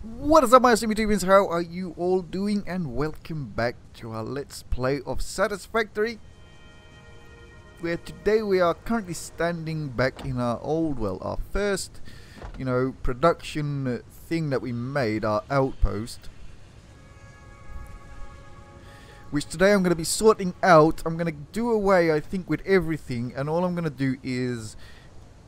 What is up, my YouTubers? How are you all doing? And welcome back to our Let's Play of Satisfactory, where today we are currently standing back in our old, well, our first, production thing that we made, our outpost. Which today I'm going to be sorting out. I'm going to do away, I think, with everything, and all I'm going to do is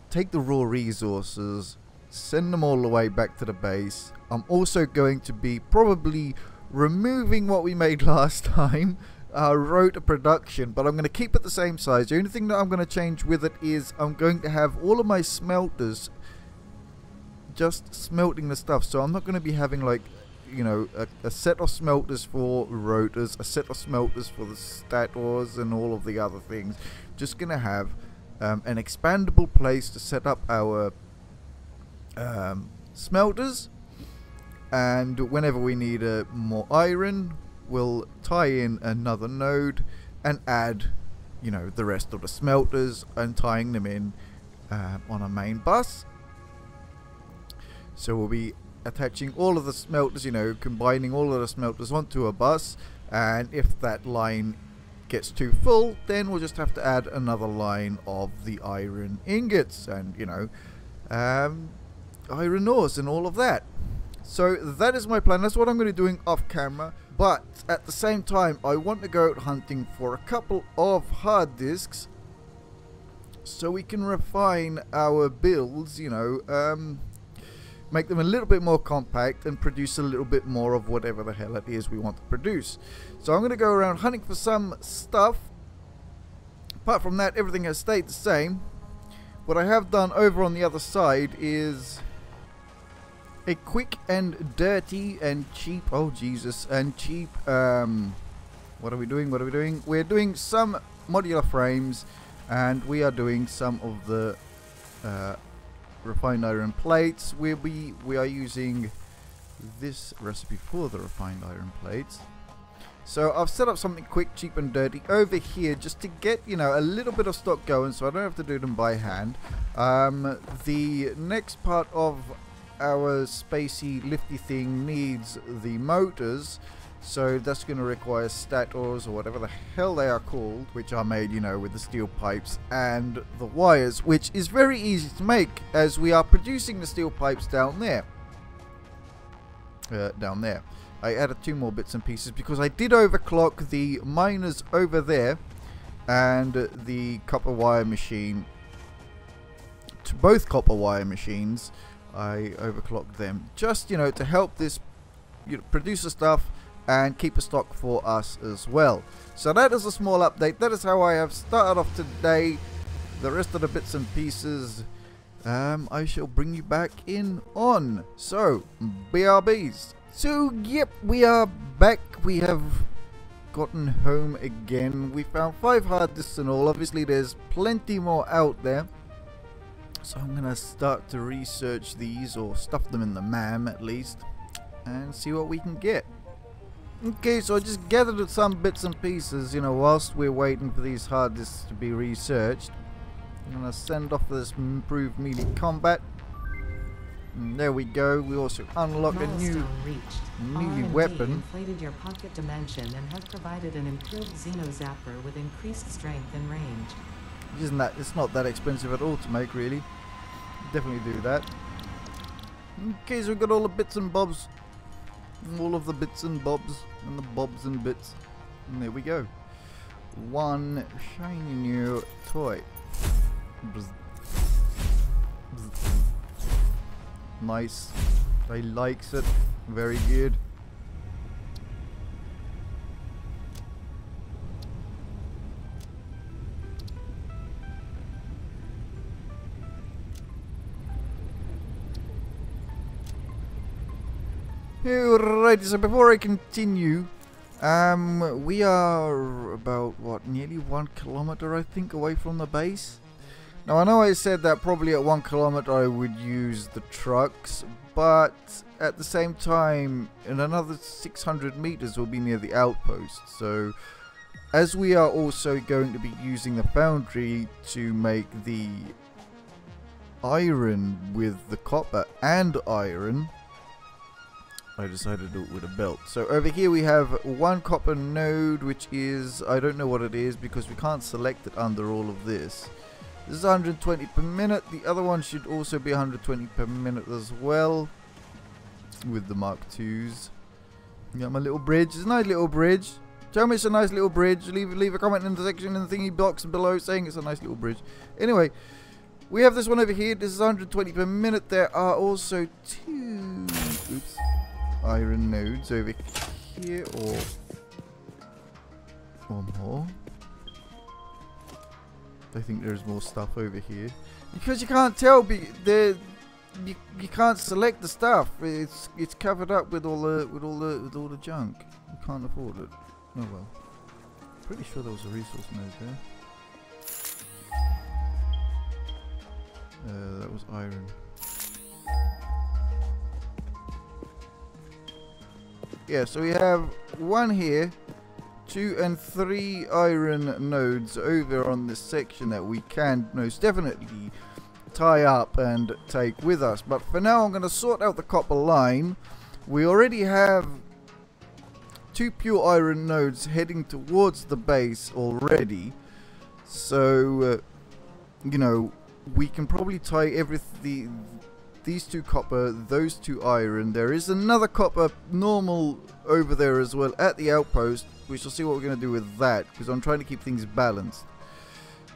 take the raw resources, send them all the way back to the base. I'm also going to be probably removing what we made last time, rotor production, but I'm going to keep it the same size. The only thing that I'm going to change with it is I'm going to have all of my smelters just smelting the stuff. So I'm not going to be having like, a set of smelters for rotors, a set of smelters for the stators and all of the other things. Just going to have an expandable place to set up our smelters, and whenever we need more iron, we'll tie in another node and add the rest of the smelters and tying them in on a main bus. So we'll be attaching all of the smelters, combining all of the smelters onto a bus, and if that line gets too full, then we'll just have to add another line of the iron ingots and iron ores and all of that. So that is my plan. That's what I'm going to be doing off camera, but at the same time I want to go out hunting for a couple of hard disks so we can refine our builds, make them a little bit more compact and produce a little bit more of whatever the hell it is we want to produce. So I'm going to go around hunting for some stuff. Apart from that, everything has stayed the same. What I have done over on the other side is a quick and dirty and cheap, oh Jesus, and cheap, what are we doing? We're doing some modular frames, and we are doing some of the refined iron plates. We are using this recipe for the refined iron plates. So I've set up something quick, cheap and dirty over here just to get, a little bit of stock going, so I don't have to do them by hand. The next part of our spacey lifty thing needs the motors, so that's going to require stators or whatever the hell they are called, which are made, with the steel pipes and the wires, which is very easy to make as we are producing the steel pipes down there. I added 2 more bits and pieces because I did overclock the miners over there and the copper wire machine. To both copper wire machines, I overclocked them just, to help this produce the stuff and keep a stock for us as well. So that is a small update. That is how I have started off today. The rest of the bits and pieces I shall bring you back in on. So BRBs. So yep, we are back. We have gotten home again. We found 5 hard disks and all. Obviously there's plenty more out there, so I'm gonna start to research these, or stuff them in the MAM at least, and see what we can get. Okay, so I just gathered some bits and pieces, whilst we're waiting for these hard disks to be researched. I'm gonna send off this improved melee combat. And there we go. We also unlocked a new melee weapon. Inflated your pocket dimension and has provided an improved Xeno Zapper with increased strength and range. Isn't that? It's not that expensive at all to make, really. Definitely do that. Okay, so we've got all the bits and bobs. All of the bits and bobs and the bobs and bits. And there we go. One shiny new toy. Bzz. Bzz. Nice. I likes it. Very good. Alright, so before I continue, we are about, nearly 1 kilometer, I think, away from the base. Now, I know I said that probably at 1 kilometer I would use the trucks, but at the same time, in another 600 meters we'll be near the outpost. So, as we are also going to be using the foundry to make the iron with the copper and iron, I decided to do it with a belt. So over here we have one copper node, which is, I don't know what it is because we can't select it under all of this. This is 120 per minute. The other one should also be 120 per minute as well, with the Mark IIs. Got my little bridge. It's a nice little bridge. Tell me it's a nice little bridge. Leave a comment in the section in the thingy box below saying it's a nice little bridge. Anyway, we have this one over here. This is 120 per minute. There are also two iron nodes over here, or more. I think there's more stuff over here because you can't tell. You can't select the stuff. It's covered up with all the junk. You can't afford it. Oh well. Pretty sure there was a resource node there. That was iron. Yeah, so we have one here, 2 and 3 iron nodes over on this section that we can most definitely tie up and take with us. But for now I'm going to sort out the copper line. We already have 2 pure iron nodes heading towards the base already, so you know, we can probably tie these 2 copper, those 2 iron. There is another copper normal over there as well at the outpost. We shall see what we're going to do with that, because I'm trying to keep things balanced.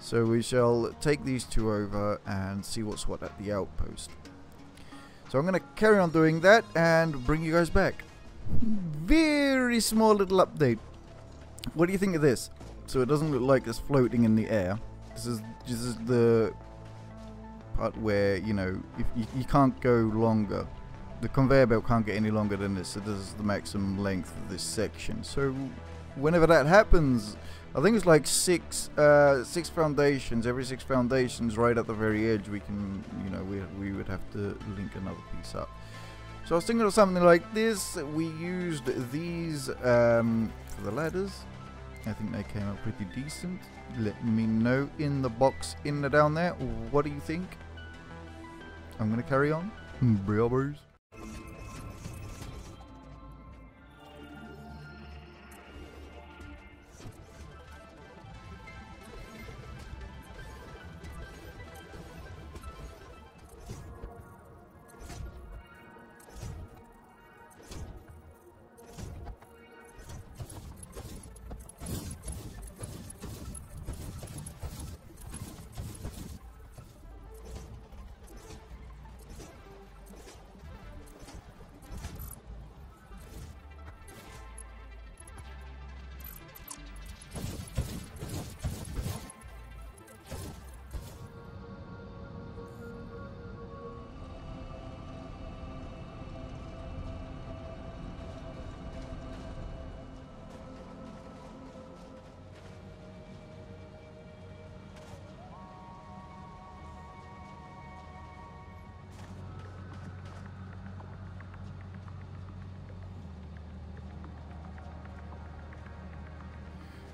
So we shall take these 2 over and see what's what at the outpost. So I'm going to carry on doing that and bring you guys back. Very small little update. What do you think of this? So it doesn't look like it's floating in the air. This is the part where, you know, if you can't go longer. The conveyor belt can't get any longer than this. So this is the maximum length of this section. So whenever that happens, I think it's like 6 foundations. Every 6 foundations, right at the very edge, we can, you know, we would have to link another piece up. So I was thinking of something like this. We used these for the ladders. I think they came out pretty decent. Let me know in the box in the down there. What do you think? I'm gonna carry on. Brothers.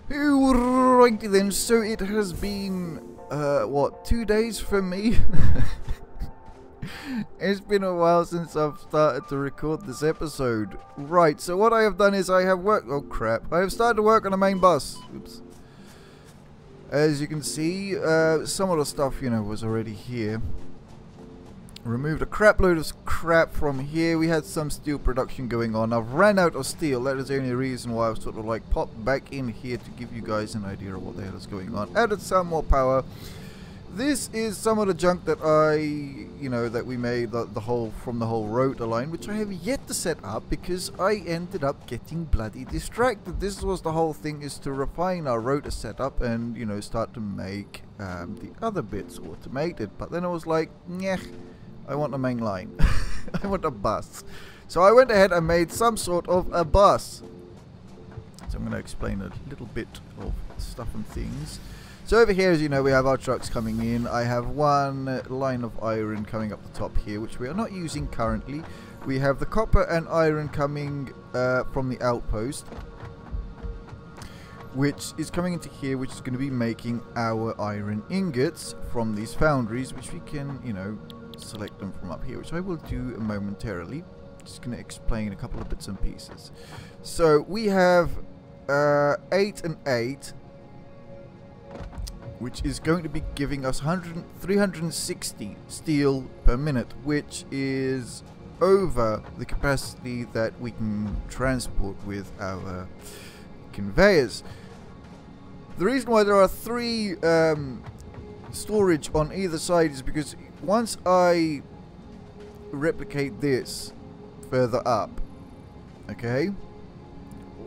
Alrighty then, so it has been, what, 2 days for me? It's been a while since I've started to record this episode. Right, so what I have done is I have worked, oh crap, I have started to work on a main bus. Oops. As you can see, some of the stuff, you know, was already here. Removed a crap load of crap from here. We had some steel production going on. I've ran out of steel. That is the only reason why I've sort of like popped back in here to give you guys an idea of what the hell is going on. Added some more power. This is some of the junk that that we made from the whole rotor line, which I have yet to set up because I ended up getting bloody distracted. This was the whole thing, is to refine our rotor setup and, you know, start to make the other bits automated. But then I was like, nah, I want a main line. I want a bus. So I went ahead and made some sort of a bus. So I'm going to explain a little bit of stuff and things. So over here, as you know, we have our trucks coming in. I have one line of iron coming up the top here, which we are not using currently. We have the copper and iron coming from the outpost, which is coming into here, which is going to be making our iron ingots from these foundries, which we can, you know, select them from up here, which I will do momentarily. Just going to explain a couple of bits and pieces. So we have 8 and 8, which is going to be giving us 360 steel per minute, which is over the capacity that we can transport with our conveyors. The reason why there are 3 storage on either side is because once I replicate this further up, okay,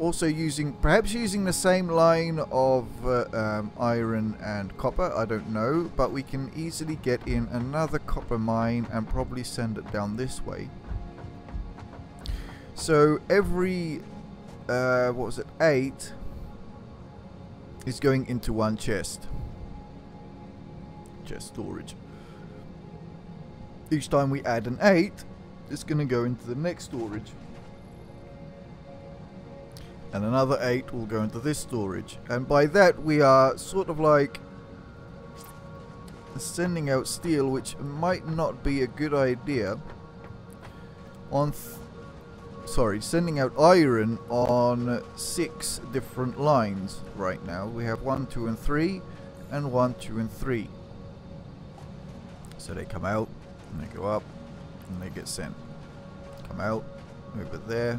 also perhaps using the same line of iron and copper, I don't know, but we can easily get in another copper mine and probably send it down this way. So every 8 is going into one chest storage. Each time we add an 8, it's going to go into the next storage. And another 8 will go into this storage. And by that we are sort of like sending out steel, which might not be a good idea. Sending out iron on 6 different lines right now. We have 1, 2 and 3 and 1, 2 and 3. So they come out and they go up and they get sent. Come out over there,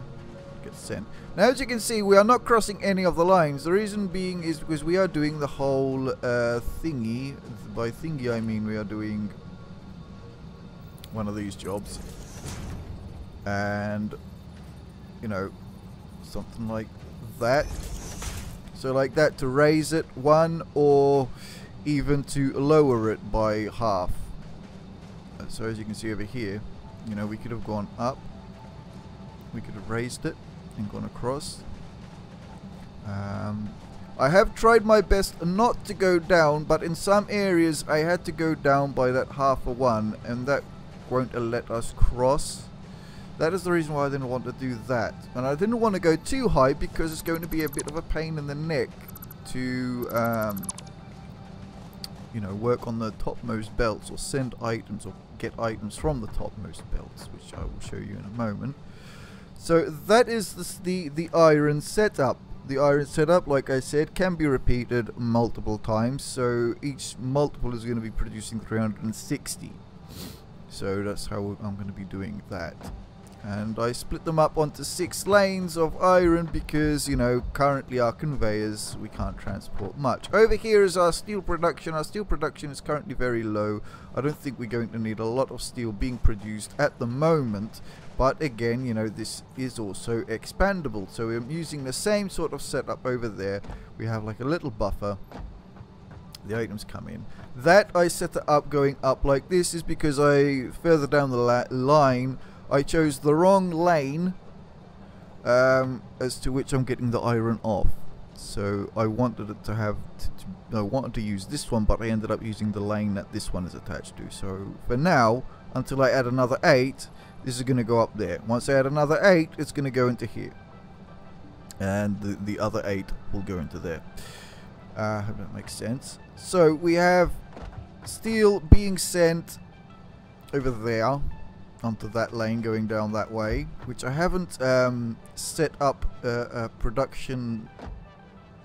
get sent. Now as you can see, we are not crossing any of the lines. The reason being is because we are doing the whole thingy. By thingy I mean we are doing one of these jobs, and you know, something like that. So like that to raise it 1, or even to lower it by half. So as you can see over here, you know, we could have gone up, we could have raised it and gone across. I have tried my best not to go down, but in some areas I had to go down by that half a 1, and that won't let us cross. That is the reason why I didn't want to do that. And I didn't want to go too high because it's going to be a bit of a pain in the neck to you know, work on the topmost belts or send items or get items from the topmost belts, which I will show you in a moment. So that is the iron setup. The iron setup, like I said, can be repeated multiple times, so each multiple is going to be producing 360. So that's how I'm going to be doing that. And I split them up onto 6 lanes of iron because, you know, currently our conveyors, we can't transport much. Over here is our steel production. Our steel production is currently very low. I don't think we're going to need a lot of steel being produced at the moment. But again, you know, this is also expandable. So we're using the same sort of setup over there. We have like a little buffer. The items come in. That I set it up going up like this is because further down the line, I chose the wrong lane as to which I'm getting the iron off. So I wanted it to have I wanted to use this one, but I ended up using the lane that this one is attached to. So for now, until I add another 8, this is going to go up there. Once I add another 8, it's going to go into here, and the other 8 will go into there. I hope that makes sense. So we have steel being sent over there onto that lane going down that way, which I haven't set up a production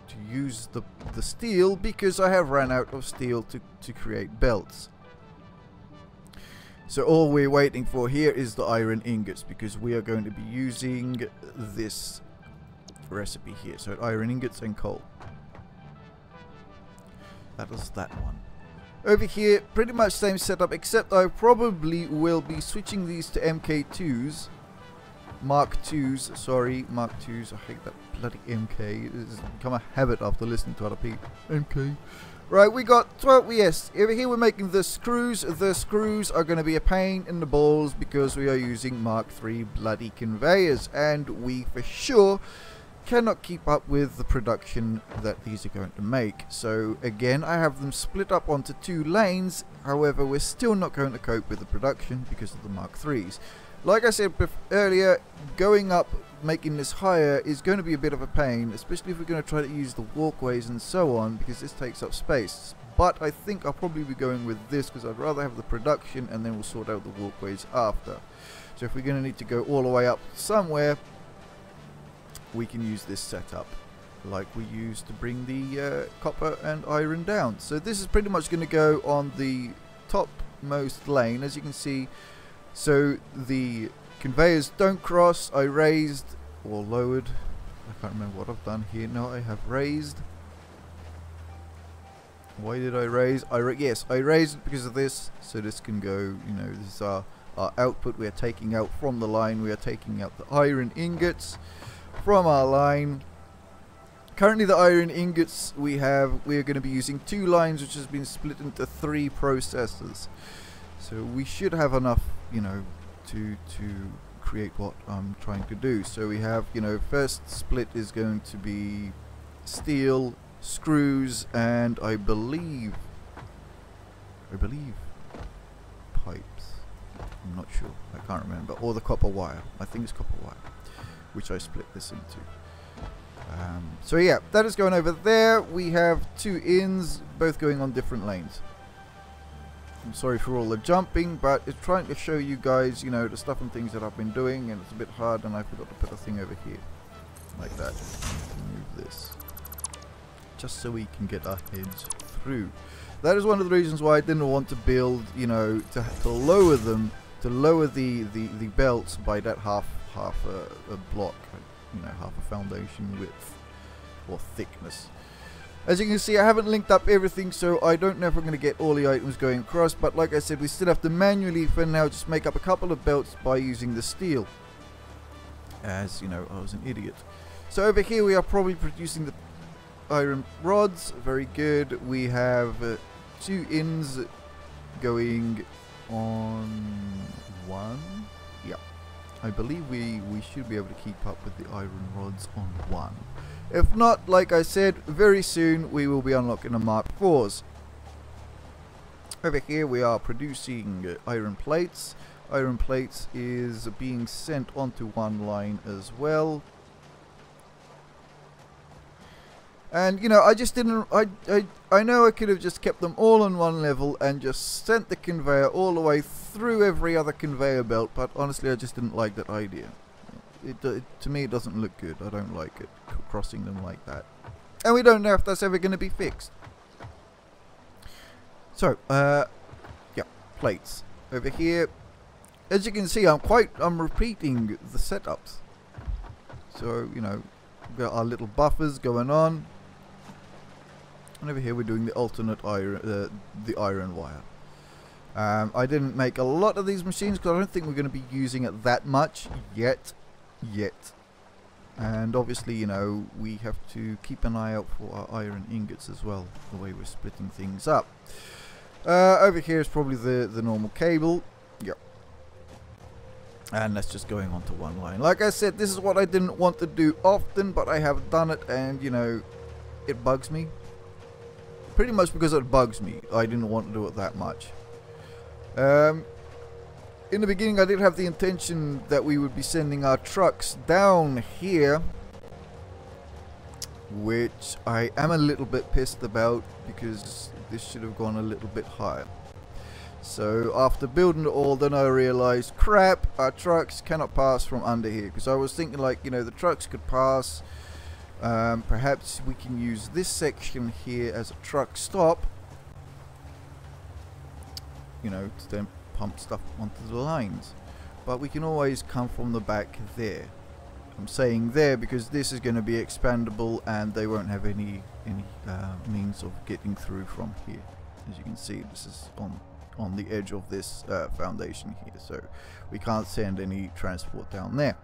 to use the steel because I have ran out of steel to create belts. So all we're waiting for here is the iron ingots, because we are going to be using this recipe here. So iron ingots and coal. That is that one. Over here, pretty much same setup, except I probably will be switching these to MK2s. Mark 2s, sorry, Mark 2s. I hate that bloody MK. It has become a habit after listening to other people. MK. Right, we got 12, yes, over here we're making the screws. The screws are going to be a pain in the balls because we are using Mark 3 bloody conveyors, and we for sure cannot keep up with the production that these are going to make. So again, I have them split up onto 2 lanes. However, we're still not going to cope with the production because of the Mark 3s. Like I said earlier, going up, making this higher is going to be a bit of a pain, especially if we're going to try to use the walkways and so on, because this takes up space. But I think I'll probably be going with this because I'd rather have the production and then we'll sort out the walkways after. So if we're going to need to go all the way up somewhere, we can use this setup like we used to bring the copper and iron down. So this is pretty much going to go on the topmost lane, as you can see. So the conveyors don't cross. I raised or lowered. I can't remember what I've done here. No, I have raised. Why did I raise? Yes, I raised it because of this. So this can go, you know, this is our output. We are taking out from the line. We are taking out the iron ingots from our line. Currently the iron ingots we are going to be using 2 lines, which has been split into 3 processes. So we should have enough, you know, to create what I'm trying to do. So we have, you know, first split is going to be steel, screws, and I believe pipes. I'm not sure. I can't remember. Or the copper wire. I think it's copper wire, which I split this into. So yeah, that is going over there. We have 2 ins, both going on different lanes. I'm sorry for all the jumping, but it's trying to show you guys, you know, the stuff and things that I've been doing, and it's a bit hard, and I forgot to put a thing over here. Like that. Move this. Just so we can get our heads through. That is one of the reasons why I didn't want to build, you know, to lower them, to lower the belts by that half a block, you know, half a foundation width or thickness. As you can see, I haven't linked up everything, so I don't know if we're going to get all the items going across, but like I said, we still have to manually for now just make up a couple of belts by using the steel. As you know, I was an idiot. So over here we are probably producing the iron rods. Very good. We have 2 ins going on 1. Yeah, I believe we should be able to keep up with the iron rods on 1. If not, like I said, very soon we will be unlocking the Mark IVs. Over here we are producing iron plates. Iron plates is being sent onto 1 line as well. And you know, I just didn't. I know I could have just kept them all on 1 level and just sent the conveyor all the way through every other conveyor belt, but honestly, I just didn't like that idea. To me, it doesn't look good. I don't like it, crossing them like that. And we don't know if that's ever going to be fixed. So, yeah, plates over here. As you can see, I'm repeating the setups. So, you know, we've got our little buffers going on. And over here we're doing the alternate iron, the iron wire. I didn't make a lot of these machines because I don't think we're going to be using it that much yet. And obviously, you know, we have to keep an eye out for our iron ingots as well, the way we're splitting things up. Over here is probably the normal cable. Yep. And that's just going on to 1 line. Like I said, this is what I didn't want to do often, but I have done it, and you know, it bugs me. Pretty much because it bugs me. I didn't want to do it that much. In the beginning, I did have the intention that we would be sending our trucks down here, which I am a little bit pissed about because this should have gone a little bit higher. So after building it all, then I realized, crap, our trucks cannot pass from under here. Because I was thinking, like, you know, the trucks could pass. Perhaps we can use this section here as a truck stop, you know, to then pump stuff onto the lines. But we can always come from the back there. I'm saying there because this is going to be expandable and they won't have any means of getting through from here. As you can see, this is on the edge of this foundation here, so we can't send any transport down there.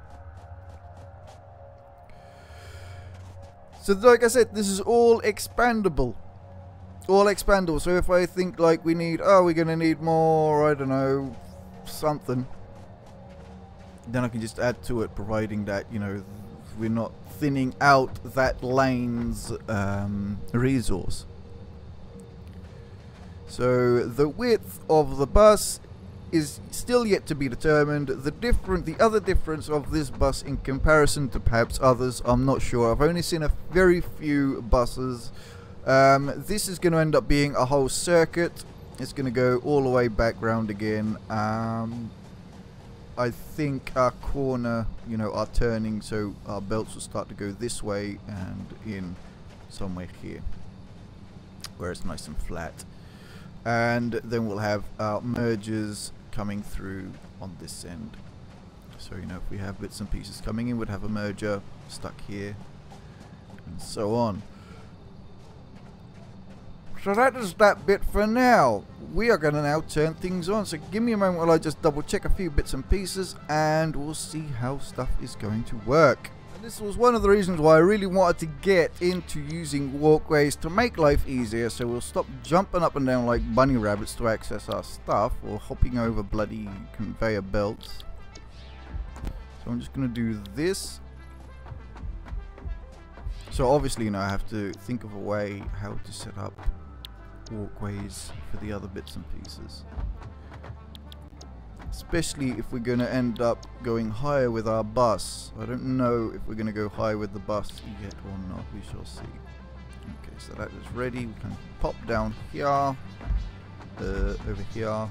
So like I said, this is all expandable. All expandable. So if I think like we need, oh, we're gonna need more, I don't know, something, then I can just add to it, providing that, you know, we're not thinning out that lane's resource. So the width of the bus is still yet to be determined. The other difference of this bus in comparison to perhaps others, I'm not sure. I've only seen a very few buses. This is going to end up being a whole circuit. It's going to go all the way back round again. I think our corner, you know, are turning, so our belts will start to go this way and in somewhere here, where it's nice and flat. And then we'll have our mergers coming through on this end. So, you know, if we have bits and pieces coming in, we'd have a merger stuck here, and so on. So that is that bit for now. We are going to now turn things on. So give me a moment while I just double check a few bits and pieces, and we'll see how stuff is going to work. And this was one of the reasons why I really wanted to get into using walkways to make life easier. So we'll stop jumping up and down like bunny rabbits to access our stuff, or hopping over bloody conveyor belts. So I'm just going to do this. So obviously, you know, I have to think of a way how to set up walkways for the other bits and pieces, especially if we're going to end up going higher with our bus. I don't know if we're going to go high with the bus yet or not. We shall see. Okay, so that is ready. We can pop down here, over here, run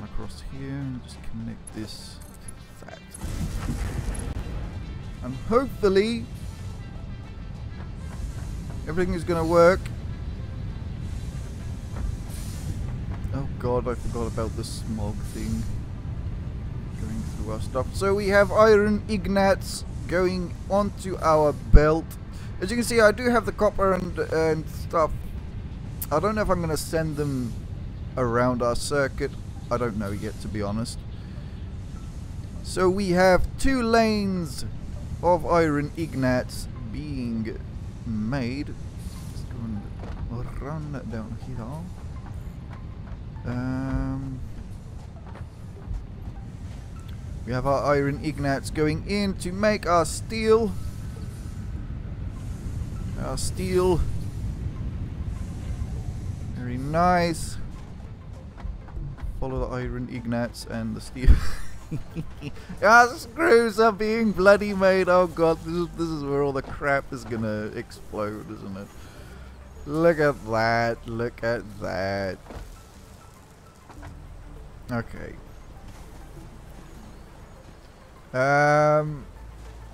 across here, and just connect this to that, and hopefully everything is going to work. Oh god, I forgot about the smog thing going through our stuff. So we have iron ingots going onto our belt. As you can see, I do have the copper and stuff. I don't know if I'm going to send them around our circuit. I don't know yet, to be honest. So we have 2 lanes of iron ingots being made. Just go and run that down here. We have our iron ingots going in to make our steel. Very nice. Follow the iron ingots and the steel. Our screws are being bloody made. Oh god, this is where all the crap is gonna explode, isn't it? Look at that, look at that. Okay.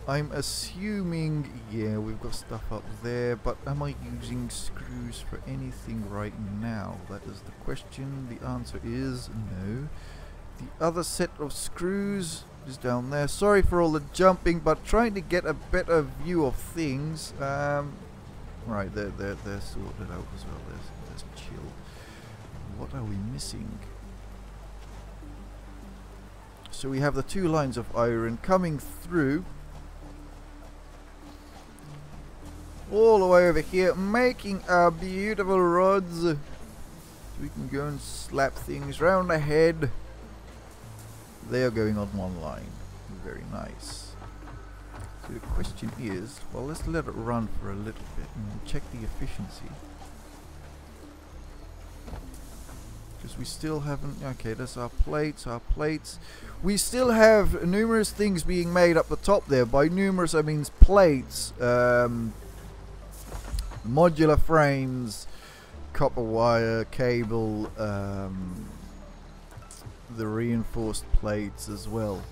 I'm assuming, yeah, we've got stuff up there, but am I using screws for anything right now? That is the question. The answer is no. The other set of screws is down there. Sorry for all the jumping, but trying to get a better view of things. Right, they're sorted out as well. There's chill. What are we missing? So we have the 2 lines of iron coming through all the way over here, making our beautiful rods. So we can go and slap things round the head. They are going on one line. Very nice. So the question is, well, let's let it run for a little bit and check the efficiency. Because we still haven't... Okay, there's our plates, We still have numerous things being made up the top there. By numerous, I mean plates, modular frames, copper wire, cable, the reinforced plates as well.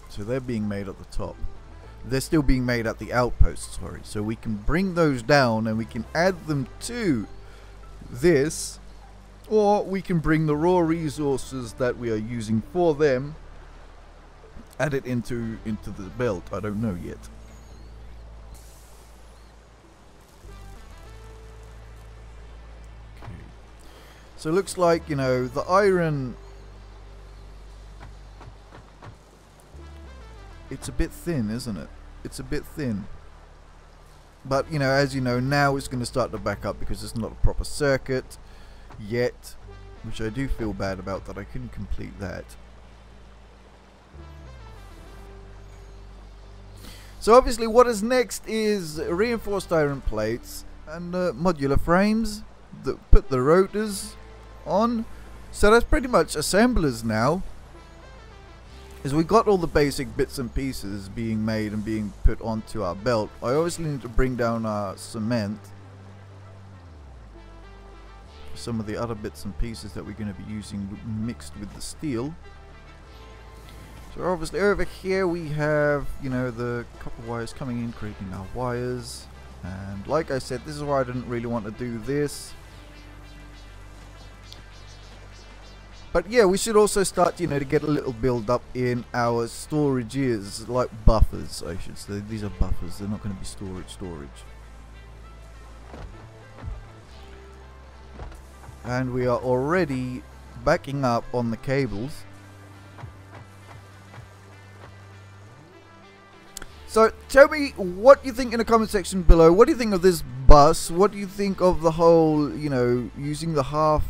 So they're being made at the top. They're still being made at the outpost, sorry. So we can bring those down and we can add them to this, or we can bring the raw resources that we are using for them, add it into the belt. I don't know yet. Okay. So it looks like, you know, the iron, it's a bit thin, isn't it? It's a bit thin. But, you know, as you know, now it's going to start to back up because it's not a proper circuit yet, which I do feel bad about that I couldn't complete that. So obviously what is next is reinforced iron plates and modular frames that put the rotors on. So that's pretty much assemblers now. Is we got all the basic bits and pieces being made and being put onto our belt. I obviously need to bring down our cement for some of the other bits and pieces that we're going to be using mixed with the steel. So obviously over here we have, you know, the copper wires coming in, creating our wires. And like I said, this is why I didn't really want to do this. But yeah, we should also start, you know, to get a little build up in our storages, like buffers, I should say. These are buffers, they're not going to be storage. And we are already backing up on the cables. So tell me what you think in the comment section below. What do you think of this bus? What do you think of the whole, you know, using the half,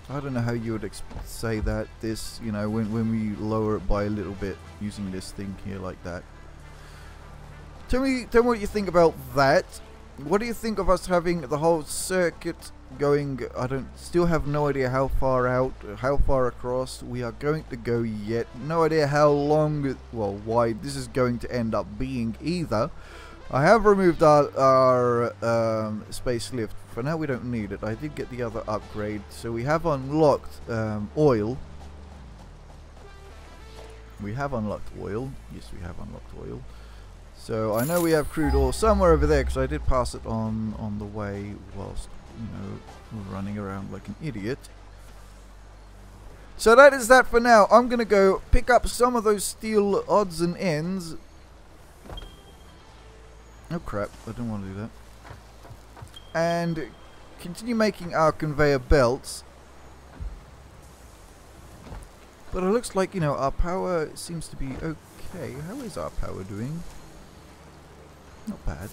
I don't know how you would say that, this, you know, when we lower it by a little bit using this thing here like that. Tell me what you think about that. What do you think of us having the whole circuit going? I still have no idea how far out, how far across we are going to go yet. No idea how long, well, wide this is going to end up being either. I have removed our space lift. For now we don't need it. I did get the other upgrade. So we have unlocked oil. We have unlocked oil. Yes, we have unlocked oil. So I know we have crude oil somewhere over there because I did pass it on the way whilst, you know, running around like an idiot. So that is that for now. I'm going to go pick up some of those steel odds and ends. Oh crap, I didn't want to do that. And continue making our conveyor belts. But it looks like, you know, our power seems to be okay. How is our power doing? Not bad.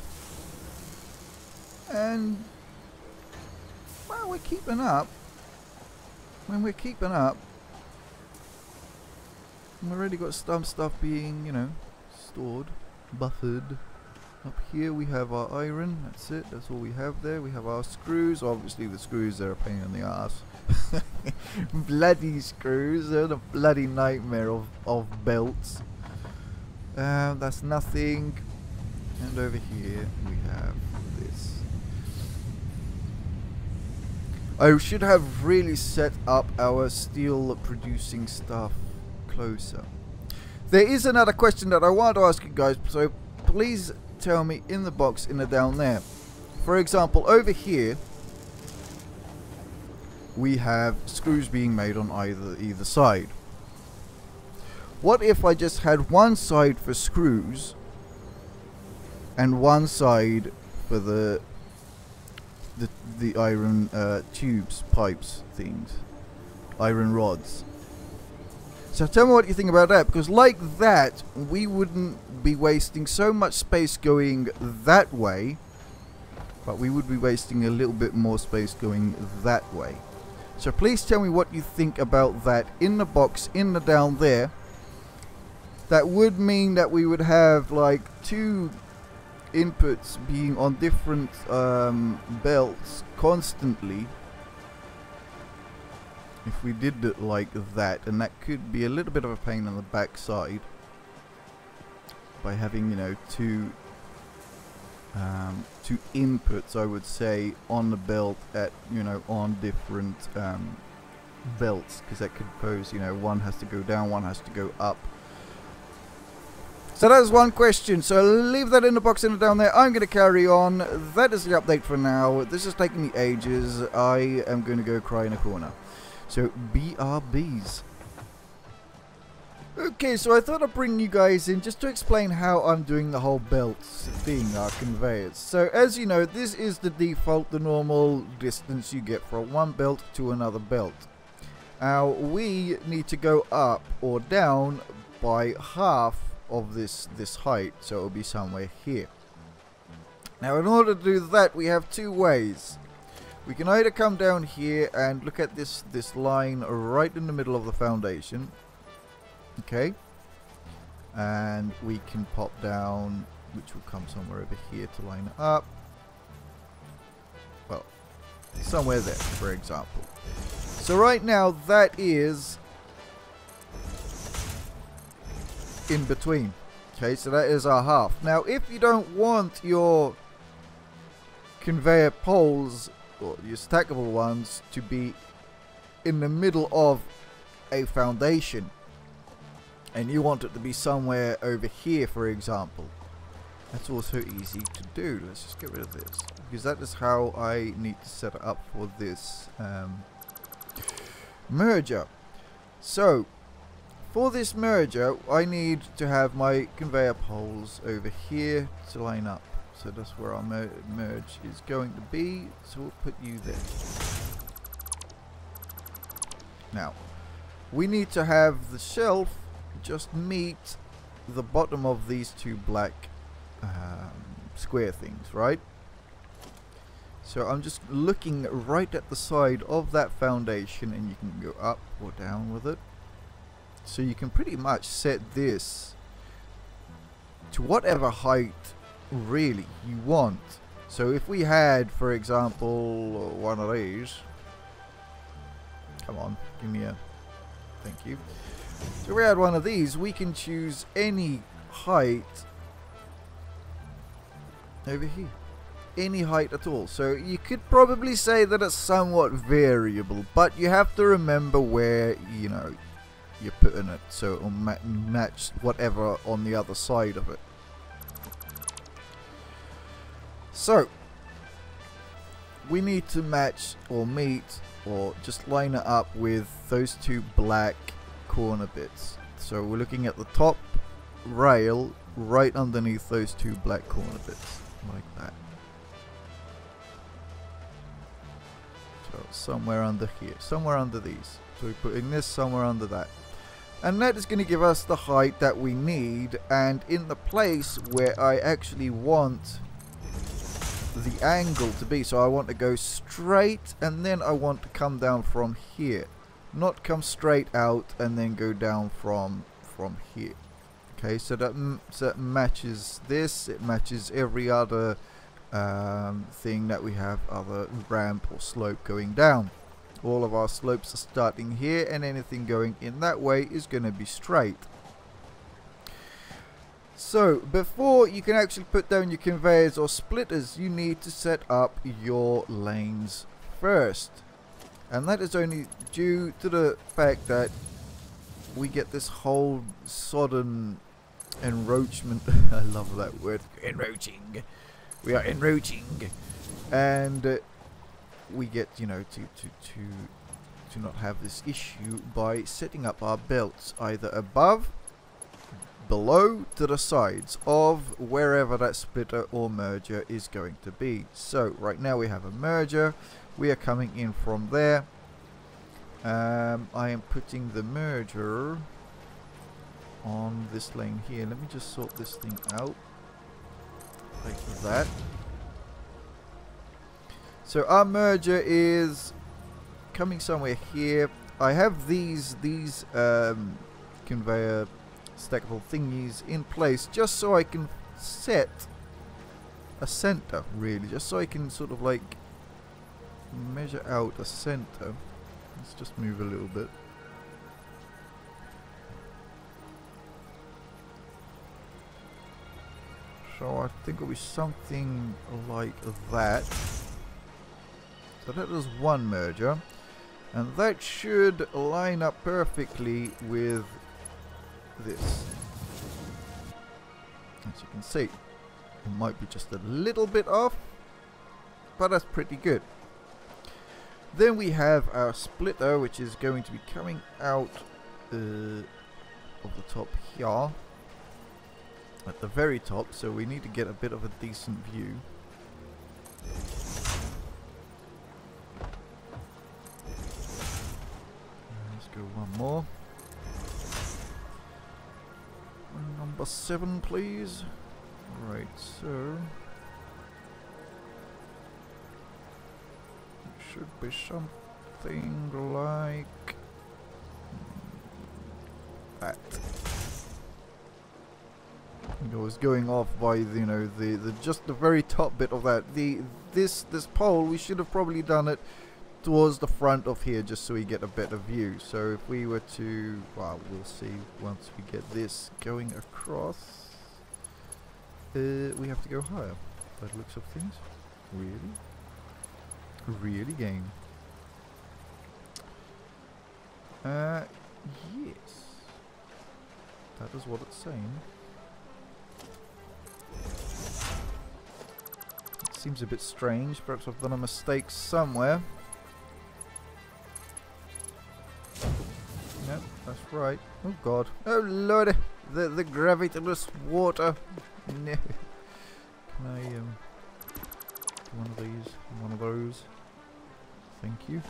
And well, we're keeping up. When we're keeping up, we've already got some stuff being, you know, stored, buffered. Up here we have our iron. That's it. That's all we have there. We have our screws. Obviously the screws are a pain in the ass. Bloody screws. They're the bloody nightmare of belts. That's nothing. And over here we have this. I should have really set up our steel producing stuff closer. There is another question that I want to ask you guys, so please tell me in the box in the down there. For example, over here we have screws being made on either side. What if I just had one side for screws and one side for the iron tubes, pipes, things, iron rods? So tell me what you think about that, because like that we wouldn't be wasting so much space going that way, but we would be wasting a little bit more space going that way. So please tell me what you think about that in the box in the down there. That would mean that we would have like two inputs being on different belts constantly if we did it like that, and that could be a little bit of a pain on the back side by having, you know, two inputs, I would say, on the belt at, you know, on different belts, because that could pose, you know, one has to go down, one has to go up. So that is one question, so leave that in the box in the down there. I'm going to carry on. That is the update for now. This is taking me ages. I am going to go cry in a corner. So BRBs. Okay, so I thought I'd bring you guys in just to explain how I'm doing the whole belts thing, our conveyors. So as you know, this is the default, the normal distance you get from one belt to another belt. Now we need to go up or down by half of this height, so it'll be somewhere here. Now in order to do that, we have two ways. We can either come down here and look at this line right in the middle of the foundation, okay, and we can pop down, which will come somewhere over here to line it up, well, somewhere there, for example. So right now that is in between. Okay, so that is our half. Now if you don't want your conveyor poles or your stackable ones, to be in the middle of a foundation, and you want it to be somewhere over here, for example. That's also easy to do. Let's just get rid of this, because that is how I need to set it up for this merger. So for this merger, I need to have my conveyor poles over here to line up. So that's where our merge is going to be. So we'll put you there. Now, we need to have the shelf just meet the bottom of these two black square things, right? So I'm just looking right at the side of that foundation, and you can go up or down with it. So you can pretty much set this to whatever height really you want. So if we had, for example, one of these, come on, give me a, thank you. So if we had one of these, we can choose any height over here, any height at all. So you could probably say that it's somewhat variable, but you have to remember where, you know, you're putting it, so it'll match whatever on the other side of it. So we need to match or meet or just line it up with those two black corner bits. So we're looking at the top rail right underneath those two black corner bits, like that. So somewhere under here, somewhere under these. So we're putting this somewhere under that. And that is going to give us the height that we need, and in the place where I actually want the angle to be. So I want to go straight, and then I want to come down from here, not come straight out and then go down from here. Okay, so that matches this. It matches every other thing that we have, other ramp or slope going down. All of our slopes are starting here, and anything going in that way is going to be straight. So before you can actually put down your conveyors or splitters, you need to set up your lanes first, and that is only due to the fact that we get this whole sodden enroachment. I love that word, enroaching. We are enroaching, and we get, you know, to not have this issue by setting up our belts either above, below, to the sides of wherever that splitter or merger is going to be. So right now we have a merger, we are coming in from there. I am putting the merger on this lane here. Let me just sort this thing out like that. So our merger is coming somewhere here. I have these conveyor stackable thingies in place just so I can set a center, really, just so I can sort of like measure out a center. Let's just move a little bit. So I think it'll be something like that. So that is one merger, and that should line up perfectly with this. As you can see, it might be just a little bit off, but that's pretty good. Then we have our splitter, which is going to be coming out of the top here, at the very top, so we need to get a bit of a decent view. Let's go one more. Number 7, please. Right, so it should be something like that. I was going off by the just the very top bit of that. This pole, we should have probably done it towards the front of here just so we get a better view. So if we were to, well, we'll see once we get this going across. We have to go higher by the looks of things. Really? Really, game? Yes. That is what it's saying. It seems a bit strange. Perhaps I've done a mistake somewhere. Nope, that's right. Oh god. Oh lord! The gravityless water. No. Can I do one of these? One of those? Thank you.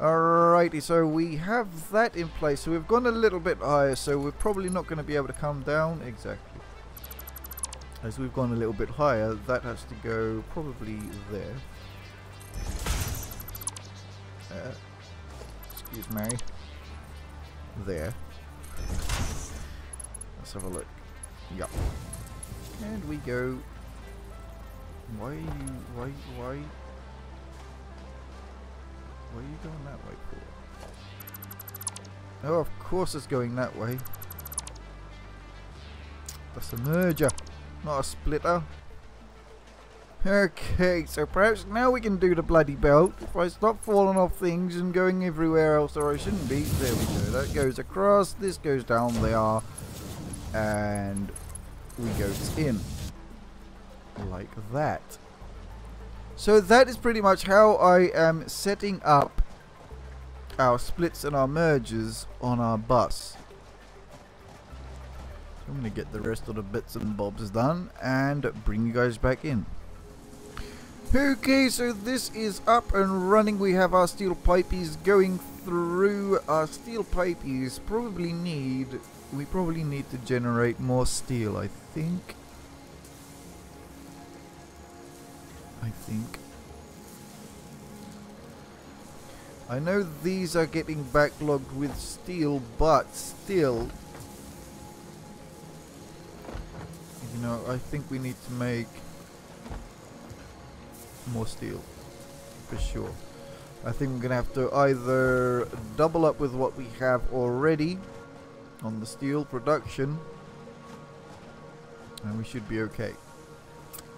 Alrighty, so we have that in place. So we've gone a little bit higher, so we're probably not going to be able to come down. Exactly. As we've gone a little bit higher, that has to go probably there. Excuse me. There. Let's have a look. Yup. And we go. Why are you? Why are you going that way for? Oh, of course it's going that way. That's a merger, not a splitter. Okay, so perhaps now we can do the bloody belt. If I stop falling off things and going everywhere else where I shouldn't be. There we go. That goes across. This goes down there. And we go in. Like that. So that is pretty much how I am setting up our splits and our mergers on our bus. So I'm going to get the rest of the bits and bobs done and bring you guys back in. Okay, so this is up and running. We have our steel pipies going through. Our steel pipies probably need... We probably need to generate more steel, I think. I know these are getting backlogged with steel, but still, you know, I think we need to make more steel for sure. I think we're gonna have to either double up with what we have already on the steel production, and we should be okay.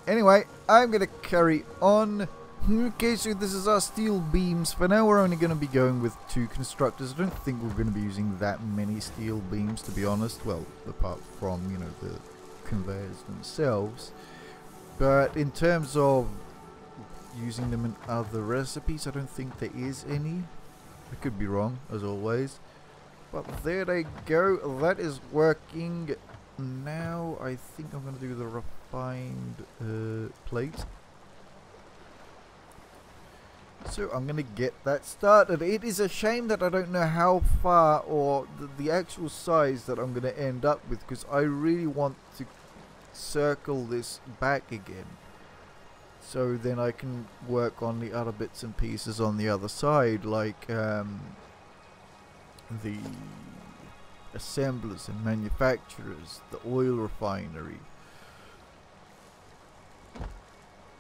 Anyway, I'm gonna carry on. Okay, so this is our steel beams. For now, we're only going to be going with 2 constructors. I don't think we're going to be using that many steel beams, to be honest. Well, apart from, you know, the conveyors themselves. But in terms of using them in other recipes, I don't think there is any. I could be wrong, as always. But there they go. That is working. Now, I think I'm going to do the refined plate. So I'm going to get that started. It is a shame that I don't know how far or the actual size that I'm going to end up with, because I really want to circle this back again. So then I can work on the other bits and pieces on the other side, like the assemblers and manufacturers, the oil refinery.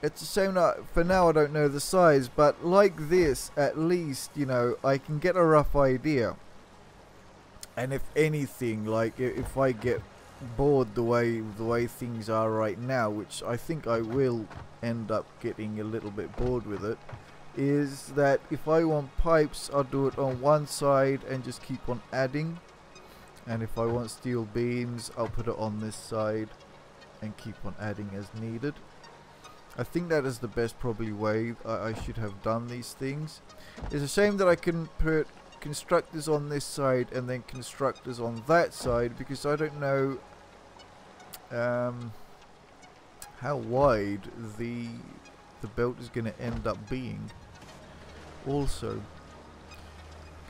It's a shame that for now I don't know the size, but like this, at least, you know, I can get a rough idea. And if anything, like if I get bored the way things are right now, which I think I will end up getting a little bit bored with it, is that if I want pipes, I'll do it on one side and just keep on adding. And if I want steel beams, I'll put it on this side and keep on adding as needed. I think that is the best probably way I should have done these things. It's a shame that I couldn't put constructors on this side and then constructors on that side, because I don't know how wide the belt is going to end up being. Also,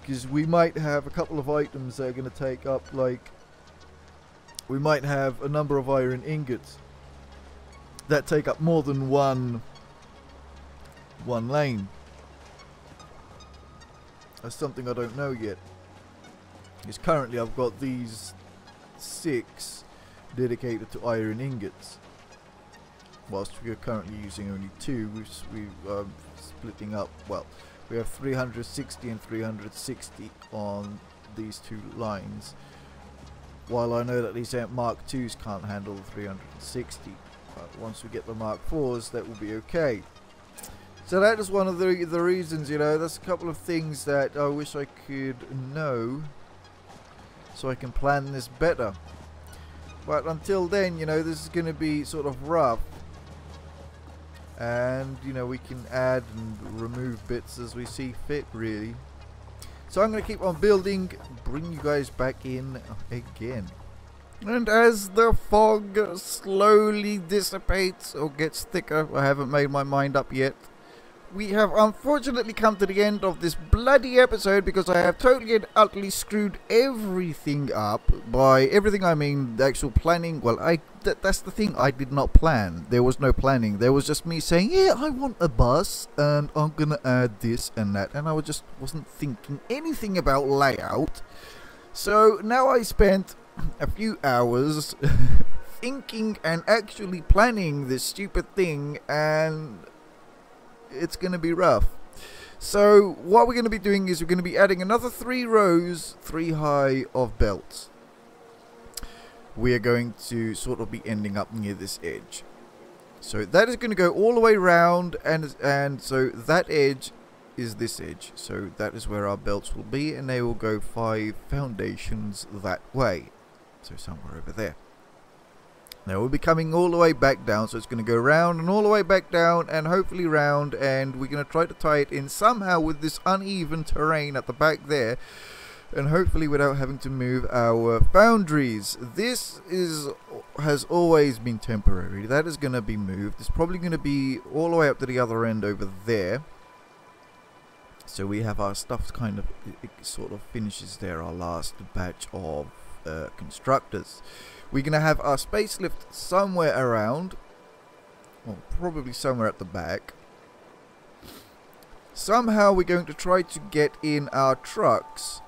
because we might have a couple of items that are going to take up, like, we might have a number of iron ingots that take up more than one lane. That's something I don't know yet. Because currently I've got these 6 dedicated to iron ingots, whilst we are currently using only 2. We're splitting up. Well, we have 360 and 360 on these 2 lines. While I know that these Mark IIs can't handle the 360. But once we get the Mark IVs, that will be okay. So that is one of the reasons, you know, there's a couple of things that I wish I could know so I can plan this better. But until then, you know, this is going to be sort of rough. And, you know, we can add and remove bits as we see fit, really. So I'm going to keep on building, bring you guys back in again. And as the fog slowly dissipates or gets thicker, I haven't made my mind up yet, we have unfortunately come to the end of this bloody episode because I have totally and utterly screwed everything up. By everything I mean the actual planning. Well, that's the thing, I did not plan. There was no planning. There was just me saying, yeah, I want a bus and I'm gonna add this and that, and I just wasn't thinking anything about layout. So now I spent a few hours thinking and actually planning this stupid thing, and it's going to be rough. So what we're going to be doing is we're going to be adding another 3 rows, 3 high of belts. We are going to sort of be ending up near this edge. So that is going to go all the way around, and so that edge is this edge. So that is where our belts will be, and they will go 5 foundations that way. So somewhere over there. Now we'll be coming all the way back down, so it's going to go round and all the way back down and hopefully round, and we're going to try to tie it in somehow with this uneven terrain at the back there, and hopefully without having to move our foundries. This has always been temporary. That is going to be moved. It's probably going to be all the way up to the other end over there. So we have our stuff kind of, it sort of finishes there, our last batch of constructors. We're going to have our space lift somewhere around, well, probably somewhere at the back. Somehow we're going to try to get in our trucks.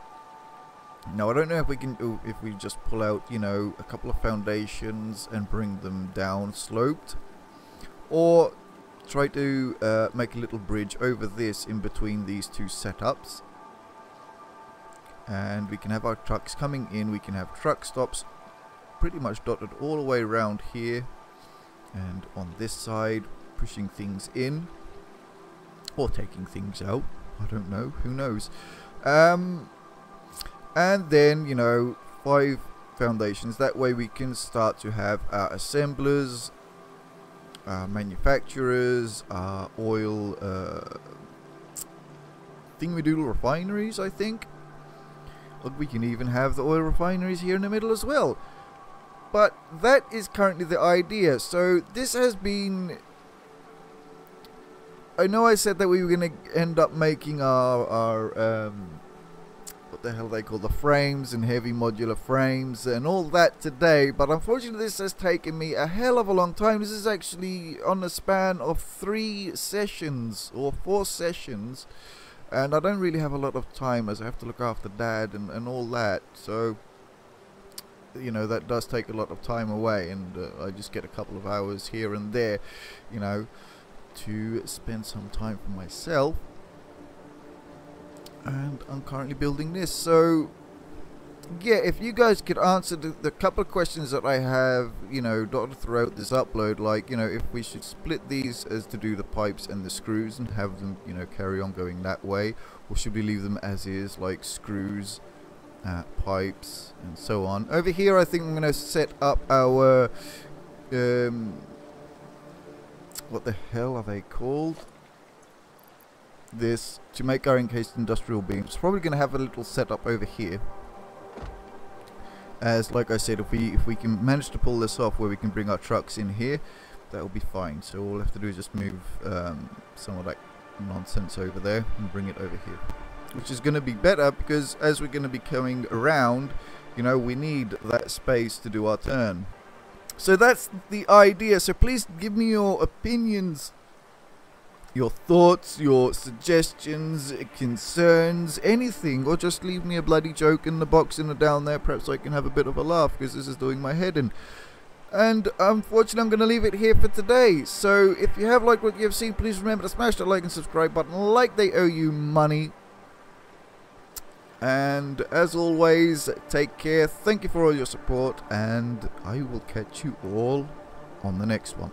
Now I don't know if we can, if we just pull out, you know, a couple of foundations and bring them down sloped, or try to make a little bridge over this in between these 2 setups. And we can have our trucks coming in. We can have truck stops pretty much dotted all the way around here, and on this side pushing things in or taking things out, I don't know, who knows. And then, you know, 5 foundations. That way we can start to have our assemblers, our manufacturers, our oil thingy-doodle refineries, I think. Look, we can even have the oil refineries here in the middle as well. But that is currently the idea. So this has been, I know I said that we were going to end up making our what the hell they call the frames and heavy modular frames and all that today, but unfortunately this has taken me a hell of a long time. This is actually on the span of 3 sessions or 4 sessions. And I don't really have a lot of time as I have to look after Dad and all that. So, you know, that does take a lot of time away. And I just get a couple of hours here and there, you know, to spend some time for myself. And I'm currently building this. So, yeah, if you guys could answer the couple of questions that I have, you know, dotted throughout this upload, like, you know, if we should split these as to do the pipes and the screws and have them, you know, carry on going that way, or should we leave them as is, like screws, pipes, and so on. Over here I think I'm going to set up our, what the hell are they called? This, to make our encased industrial beams. Probably going to have a little setup over here. As like I said, if we can manage to pull this off where we can bring our trucks in here, that will be fine. So all we have to do is just move some of that nonsense over there and bring it over here, which is going to be better because as we're going to be coming around, you know, we need that space to do our turn. So that's the idea. So please give me your opinions, your thoughts, your suggestions, concerns, anything, or just leave me a bloody joke in the box in the down there. Perhaps I can have a bit of a laugh because this is doing my head in. And unfortunately I'm going to leave it here for today. So if you have liked what you have seen, please remember to smash that like and subscribe button like they owe you money. And as always, take care, thank you for all your support, and I will catch you all on the next one.